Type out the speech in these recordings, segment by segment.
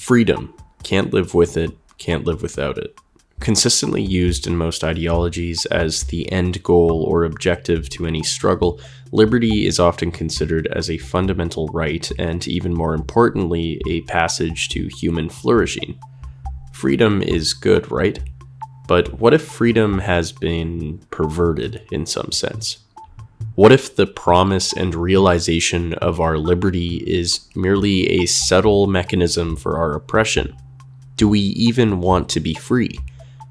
Freedom. Can't live with it, can't live without it. Consistently used in most ideologies as the end goal or objective to any struggle, liberty is often considered as a fundamental right and, even more importantly, a passage to human flourishing. Freedom is good, right? But what if freedom has been perverted in some sense? What if the promise and realization of our liberty is merely a subtle mechanism for our oppression? Do we even want to be free?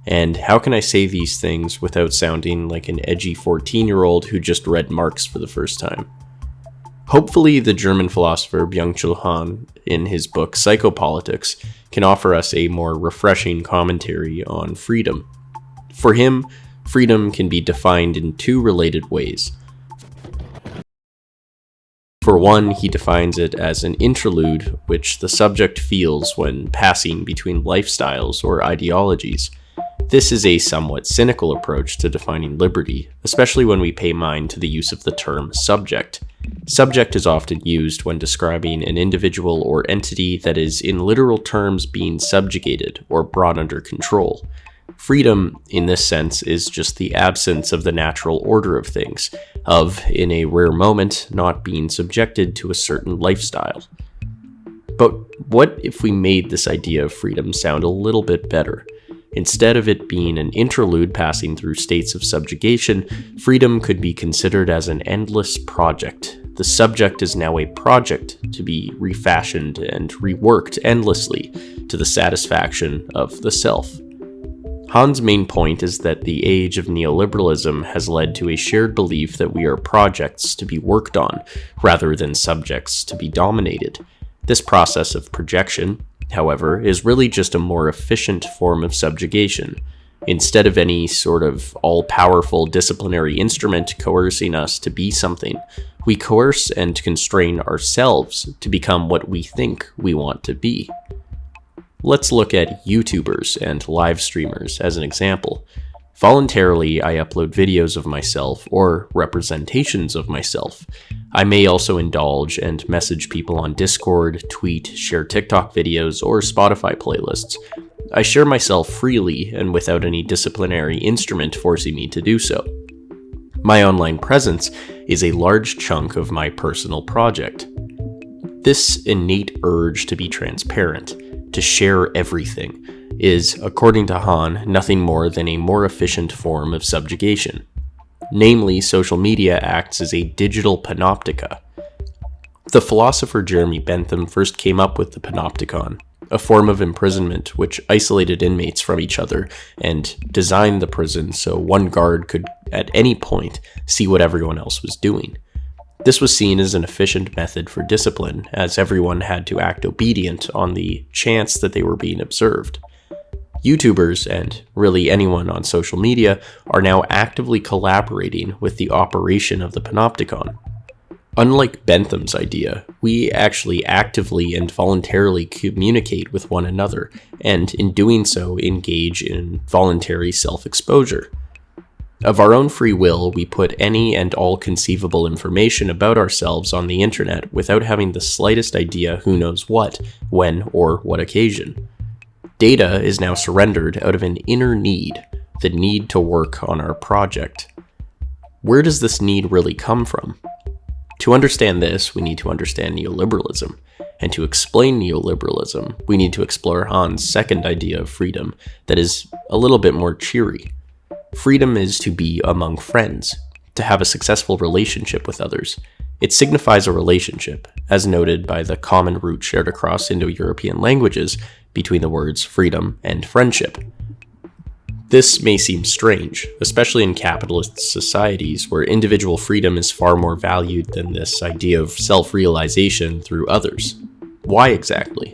And how can I say these things without sounding like an edgy 14-year-old who just read Marx for the first time? Hopefully, the German philosopher Byung-Chul Han, in his book Psychopolitics, can offer us a more refreshing commentary on freedom. For him, freedom can be defined in two related ways. For one, he defines it as an interlude which the subject feels when passing between lifestyles or ideologies. This is a somewhat cynical approach to defining liberty, especially when we pay mind to the use of the term subject. Subject is often used when describing an individual or entity that is in literal terms being subjugated or brought under control. Freedom, in this sense, is just the absence of the natural order of things, of, in a rare moment, not being subjected to a certain lifestyle. But what if we made this idea of freedom sound a little bit better? Instead of it being an interlude passing through states of subjugation, freedom could be considered as an endless project. The subject is now a project to be refashioned and reworked endlessly to the satisfaction of the self. Han's main point is that the age of neoliberalism has led to a shared belief that we are projects to be worked on, rather than subjects to be dominated. This process of projection, however, is really just a more efficient form of subjugation. Instead of any sort of all-powerful disciplinary instrument coercing us to be something, we coerce and constrain ourselves to become what we think we want to be. Let's look at YouTubers and live streamers as an example. Voluntarily, I upload videos of myself or representations of myself. I may also indulge and message people on Discord, tweet, share TikTok videos, or Spotify playlists. I share myself freely and without any disciplinary instrument forcing me to do so. My online presence is a large chunk of my personal project. This innate urge to be transparent, to share everything, is, according to Han, nothing more than a more efficient form of subjugation. Namely, social media acts as a digital panoptica. The philosopher Jeremy Bentham first came up with the panopticon, a form of imprisonment which isolated inmates from each other and designed the prison so one guard could, at any point, see what everyone else was doing. This was seen as an efficient method for discipline, as everyone had to act obedient on the chance that they were being observed. YouTubers, and really anyone on social media, are now actively collaborating with the operation of the panopticon. Unlike Bentham's idea, we actually actively and voluntarily communicate with one another, and in doing so engage in voluntary self-exposure. Of our own free will, we put any and all conceivable information about ourselves on the internet without having the slightest idea who knows what, when, or what occasion. Data is now surrendered out of an inner need, the need to work on our project. Where does this need really come from? To understand this, we need to understand neoliberalism. And to explain neoliberalism, we need to explore Han's second idea of freedom that is a little bit more cheery. Freedom is to be among friends, to have a successful relationship with others. It signifies a relationship, as noted by the common root shared across Indo-European languages between the words freedom and friendship. This may seem strange, especially in capitalist societies where individual freedom is far more valued than this idea of self-realization through others. Why exactly?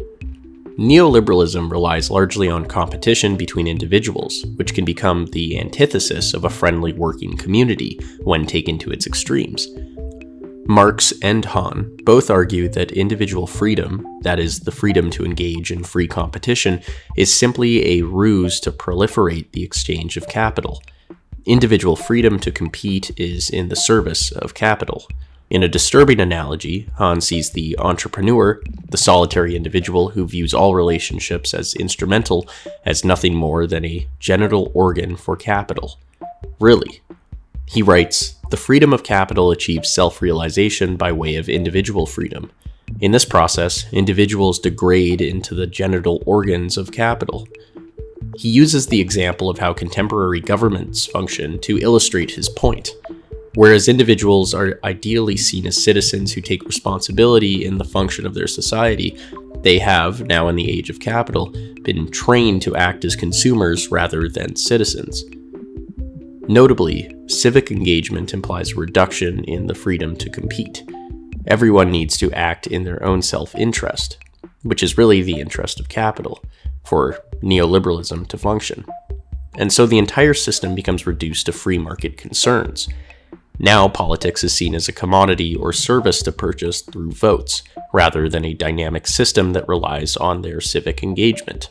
Neoliberalism relies largely on competition between individuals, which can become the antithesis of a friendly working community when taken to its extremes. Marx and Han both argue that individual freedom, that is, the freedom to engage in free competition, is simply a ruse to proliferate the exchange of capital. Individual freedom to compete is in the service of capital. In a disturbing analogy, Hahn sees the entrepreneur, the solitary individual who views all relationships as instrumental, as nothing more than a genital organ for capital. Really. He writes, "The freedom of capital achieves self-realization by way of individual freedom. In this process, individuals degrade into the genital organs of capital." He uses the example of how contemporary governments function to illustrate his point. Whereas individuals are ideally seen as citizens who take responsibility in the function of their society, they have, now in the age of capital, been trained to act as consumers rather than citizens. Notably, civic engagement implies a reduction in the freedom to compete. Everyone needs to act in their own self-interest, which is really the interest of capital, for neoliberalism to function. And so the entire system becomes reduced to free market concerns. Now politics is seen as a commodity or service to purchase through votes, rather than a dynamic system that relies on their civic engagement.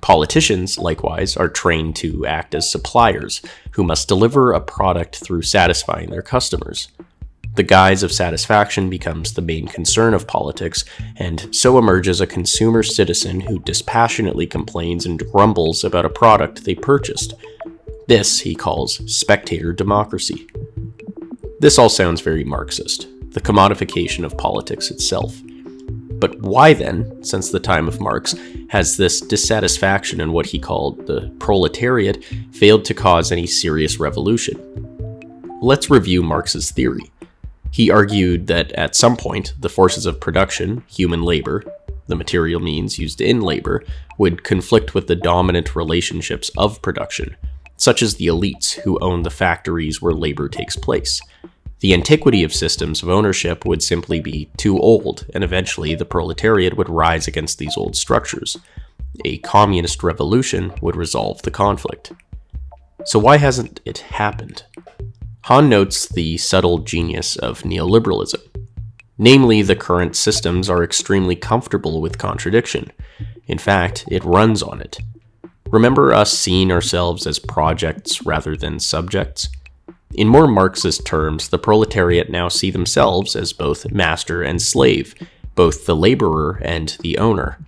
Politicians, likewise, are trained to act as suppliers, who must deliver a product through satisfying their customers. The guise of satisfaction becomes the main concern of politics, and so emerges a consumer citizen who dispassionately complains and grumbles about a product they purchased. This he calls spectator democracy. This all sounds very Marxist, the commodification of politics itself. But why then, since the time of Marx, has this dissatisfaction in what he called the proletariat failed to cause any serious revolution? Let's review Marx's theory. He argued that at some point, the forces of production, human labor, the material means used in labor, would conflict with the dominant relationships of production, such as the elites who own the factories where labor takes place. The antiquity of systems of ownership would simply be too old, and eventually the proletariat would rise against these old structures. A communist revolution would resolve the conflict. So why hasn't it happened? Hahn notes the subtle genius of neoliberalism. Namely, the current systems are extremely comfortable with contradiction. In fact, it runs on it. Remember us seeing ourselves as projects rather than subjects? In more Marxist terms, the proletariat now see themselves as both master and slave, both the laborer and the owner.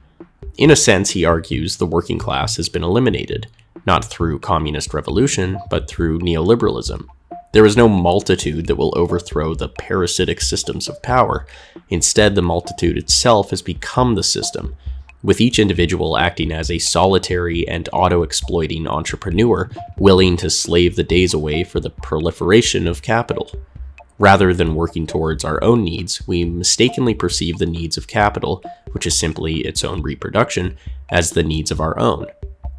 In a sense, he argues, the working class has been eliminated, not through communist revolution, but through neoliberalism. There is no multitude that will overthrow the parasitic systems of power. Instead, the multitude itself has become the system, with each individual acting as a solitary and auto-exploiting entrepreneur willing to slave the days away for the proliferation of capital. Rather than working towards our own needs, we mistakenly perceive the needs of capital, which is simply its own reproduction, as the needs of our own.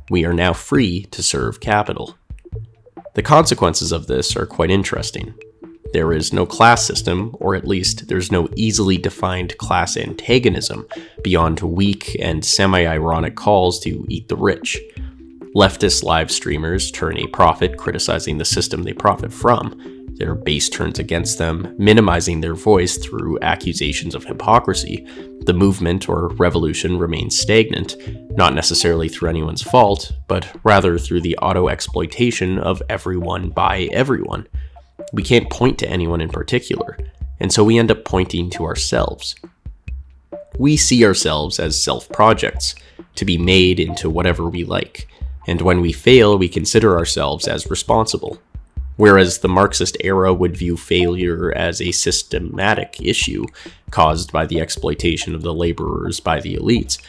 We are now free to serve capital. The consequences of this are quite interesting. There is no class system, or at least there's no easily defined class antagonism beyond weak and semi-ironic calls to eat the rich. Leftist live streamers turn a profit criticizing the system they profit from. Their base turns against them, minimizing their voice through accusations of hypocrisy. The movement or revolution remains stagnant, not necessarily through anyone's fault, but rather through the auto-exploitation of everyone by everyone. We can't point to anyone in particular, and so we end up pointing to ourselves. We see ourselves as self-projects, to be made into whatever we like, and when we fail, we consider ourselves as responsible. Whereas the Marxist era would view failure as a systematic issue caused by the exploitation of the laborers by the elites,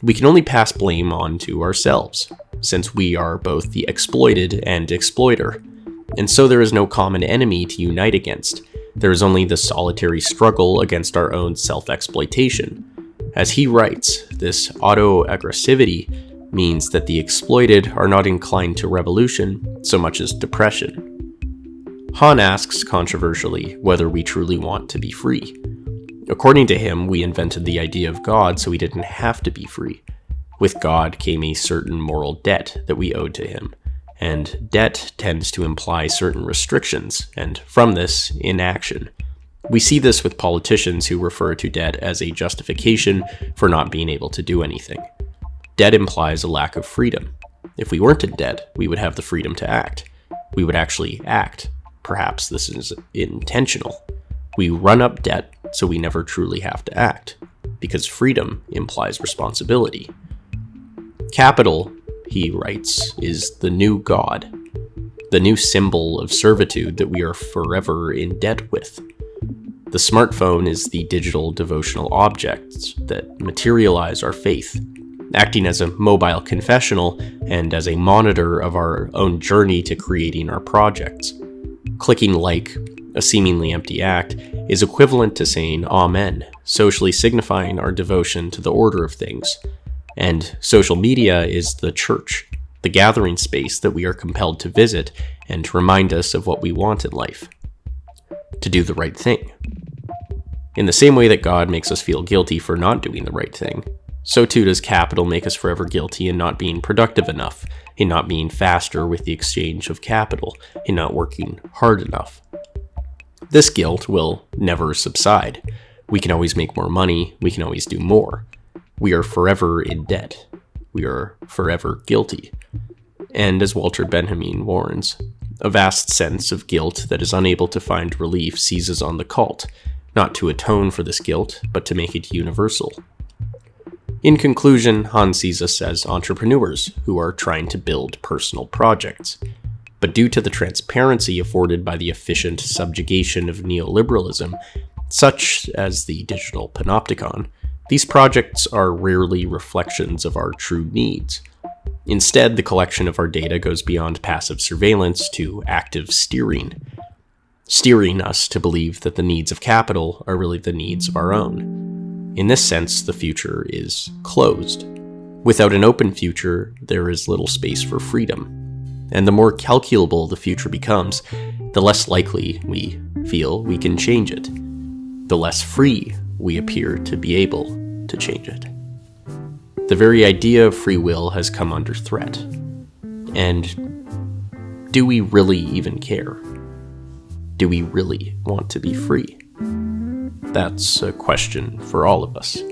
we can only pass blame on to ourselves, since we are both the exploited and exploiter. And so there is no common enemy to unite against. There is only the solitary struggle against our own self-exploitation. As he writes, this auto-aggressivity means that the exploited are not inclined to revolution so much as depression. Hahn asks, controversially, whether we truly want to be free. According to him, we invented the idea of God so we didn't have to be free. With God came a certain moral debt that we owed to him. And debt tends to imply certain restrictions, and from this, inaction. We see this with politicians who refer to debt as a justification for not being able to do anything. Debt implies a lack of freedom. If we weren't in debt, we would have the freedom to act. We would actually act. Perhaps this is intentional. We run up debt so we never truly have to act, because freedom implies responsibility. Capital, he writes, is the new god, the new symbol of servitude that we are forever in debt with. The smartphone is the digital devotional objects that materialize our faith, acting as a mobile confessional and as a monitor of our own journey to creating our projects. Clicking like, a seemingly empty act, is equivalent to saying Amen, socially signifying our devotion to the order of things. And social media is the church, the gathering space that we are compelled to visit and remind us of what we want in life. To do the right thing. In the same way that God makes us feel guilty for not doing the right thing, so too does capital make us forever guilty in not being productive enough, in not being faster with the exchange of capital, in not working hard enough. This guilt will never subside. We can always make more money, we can always do more. We are forever in debt. We are forever guilty. And as Walter Benjamin warns, a vast sense of guilt that is unable to find relief seizes on the cult, not to atone for this guilt, but to make it universal. In conclusion, Han sees us as entrepreneurs who are trying to build personal projects. But due to the transparency afforded by the efficient subjugation of neoliberalism, such as the digital panopticon, these projects are rarely reflections of our true needs. Instead, the collection of our data goes beyond passive surveillance to active steering us to believe that the needs of capital are really the needs of our own. In this sense, the future is closed. Without an open future, there is little space for freedom. And the more calculable the future becomes, the less likely we feel we can change it. The less free we appear to be able to change it. The very idea of free will has come under threat. And do we really even care? Do we really want to be free? That's a question for all of us.